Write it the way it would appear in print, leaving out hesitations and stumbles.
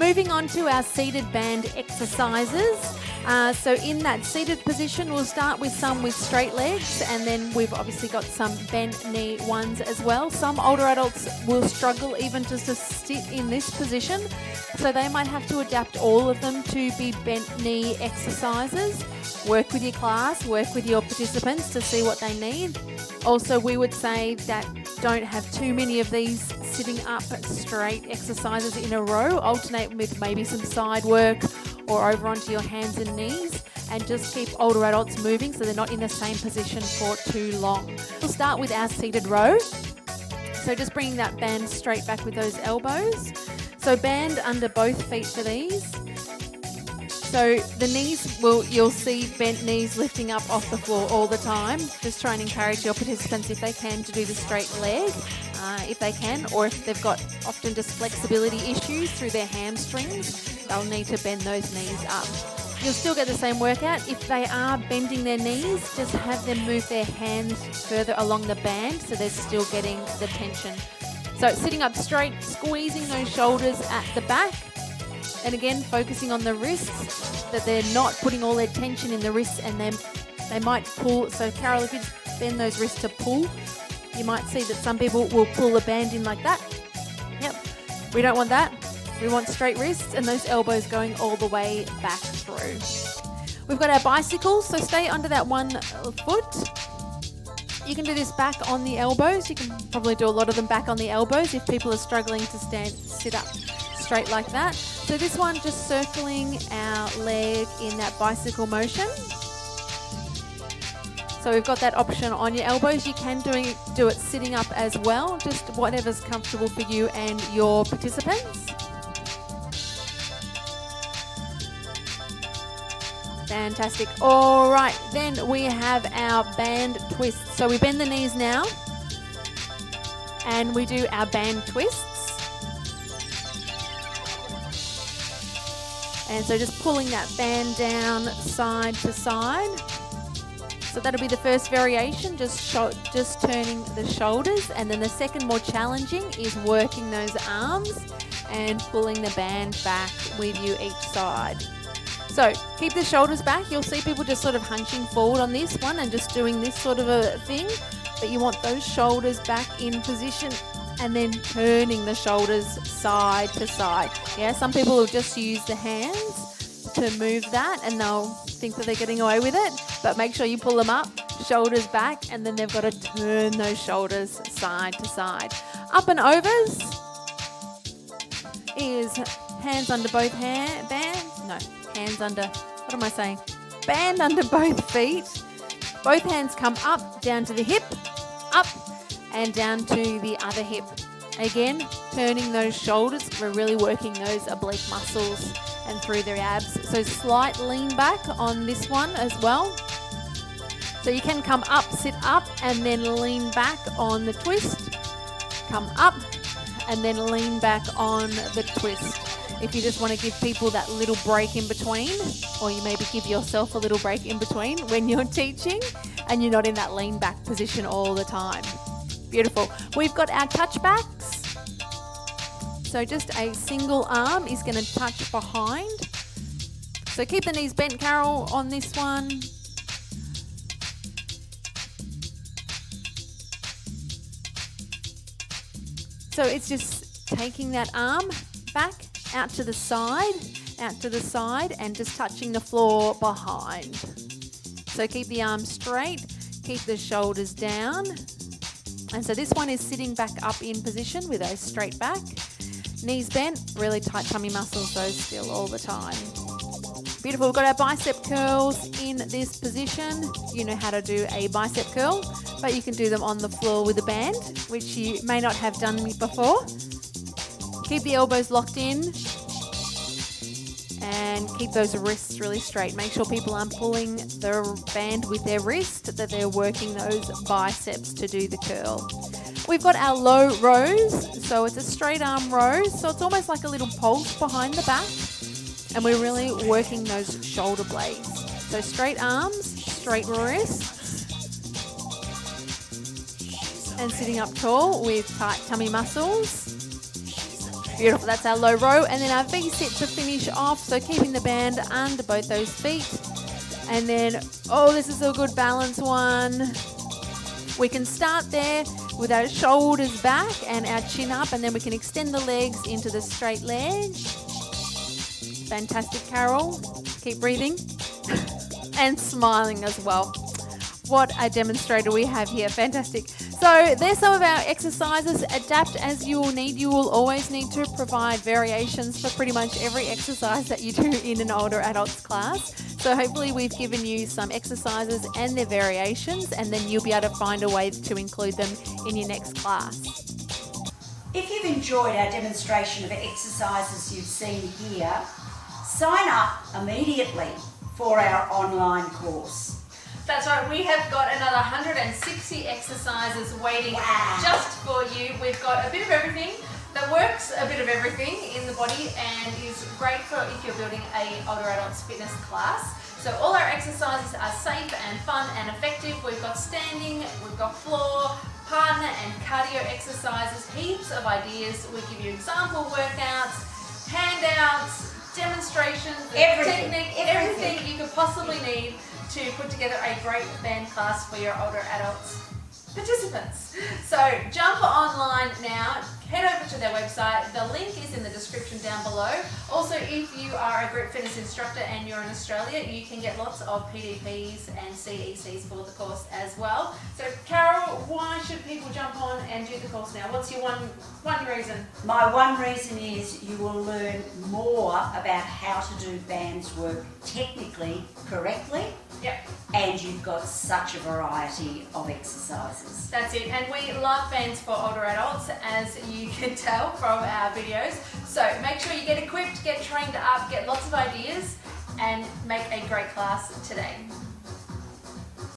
Moving on to our seated band exercises. So in that seated position, we'll start with some with straight legs, and then we've obviously got some bent knee ones as well. Some older adults will struggle even just to sit in this position, so they might have to adapt all of them to be bent knee exercises. Work with your class, work with your participants to see what they need. Also, we would say that don't have too many of these sitting up straight exercises in a row. Alternate with maybe some side work or over onto your hands and knees, and just keep older adults moving so they're not in the same position for too long. We'll start with our seated row. So just bringing that band straight back with those elbows. So band under both feet for these. So the knees, you'll see bent knees lifting up off the floor all the time. Just try and encourage your participants, if they can, to do the straight leg, if they can, or if they've got often just flexibility issues through their hamstrings, they'll need to bend those knees up. You'll still get the same workout. If they are bending their knees, just have them move their hands further along the band so they're still getting the tension. So sitting up straight, squeezing those shoulders at the back. And again, focusing on the wrists, that they're not putting all their tension in the wrists, and then they might pull. So Carol, if you just bend those wrists to pull, you might see that some people will pull the band in like that. Yep, we don't want that. We want straight wrists and those elbows going all the way back through. We've got our bicycles, so stay under that one foot. You can do this back on the elbows. You can probably do a lot of them back on the elbows if people are struggling to sit up straight like that. So this one, just circling our leg in that bicycle motion. So we've got that option on your elbows. You can do it sitting up as well, just whatever's comfortable for you and your participants. Fantastic. All right, then we have our band twists. So we bend the knees now, and we do our band twists. And so just pulling that band down side to side. So that'll be the first variation, just turning the shoulders. And then the second, more challenging, is working those arms and pulling the band back with you each side. So keep the shoulders back. You'll see people just sort of hunching forward on this one and just doing this sort of a thing. But you want those shoulders back in position and then turning the shoulders side to side. Yeah, some people will just use the hands to move that and they'll think that they're getting away with it. But make sure you pull them up, shoulders back, and then they've got to turn those shoulders side to side. Up and overs is hands under both hands under, what am I saying? Band under both feet. Both hands come up, down to the hip, up and down to the other hip. Again, turning those shoulders. We're really working those oblique muscles and through their abs. So slight lean back on this one as well. So you can come up, sit up, and then lean back on the twist. Come up and then lean back on the twist. If you just want to give people that little break in between, or you maybe give yourself a little break in between when you're teaching and you're not in that lean back position all the time. Beautiful. We've got our touchbacks. So just a single arm is going to touch behind. So keep the knees bent, Carol, on this one. So it's just taking that arm back, out to the side, and just touching the floor behind. So keep the arms straight, keep the shoulders down. And so this one is sitting back up in position with those straight back. Knees bent, really tight tummy muscles, those still all the time. Beautiful. We've got our bicep curls in this position. You know how to do a bicep curl, but you can do them on the floor with a band, which you may not have done before. Keep the elbows locked in and keep those wrists really straight. Make sure people aren't pulling the band with their wrist, that they're working those biceps to do the curl. We've got our low rows, so it's a straight arm row, so it's almost like a little pulse behind the back, and we're really working those shoulder blades. So straight arms, straight wrists, and sitting up tall with tight tummy muscles. Beautiful, that's our low row. And then our V-sit to finish off. So keeping the band under both those feet. And then, oh, this is a good balance one. We can start there with our shoulders back and our chin up, and then we can extend the legs into the straight ledge. Fantastic, Carol. Keep breathing and smiling as well. What a demonstrator we have here. Fantastic. So there's some of our exercises. Adapt as you will need. You will always need to provide variations for pretty much every exercise that you do in an older adults class. So hopefully we've given you some exercises and their variations, and then you'll be able to find a way to include them in your next class. If you've enjoyed our demonstration of exercises you've seen here, sign up immediately for our online course. That's right, we have got another 160 exercises waiting just for you. We've got a bit of everything that works, a bit of everything in the body, and is great for if you're building a older adults fitness class. So all our exercises are safe and fun and effective. We've got standing, we've got floor, partner and cardio exercises, heaps of ideas. We give you example workouts, handouts, demonstrations, technique, everything you could possibly need to put together a great band class for your older adults participants. So jump online now, head over to their website. The link is in the description down below. Also, if you are a group fitness instructor and you're in Australia, you can get lots of PDPs and CECs for the course as well. So Carol, why should people jump on and do the course now? What's your one reason? My one reason is you will learn more about how to do bands work technically correctly. Yep. And you've got such a variety of exercises. That's it. And we love bands for older adults, as you can tell from our videos. So make sure you get equipped, get trained up, get lots of ideas, and make a great class today.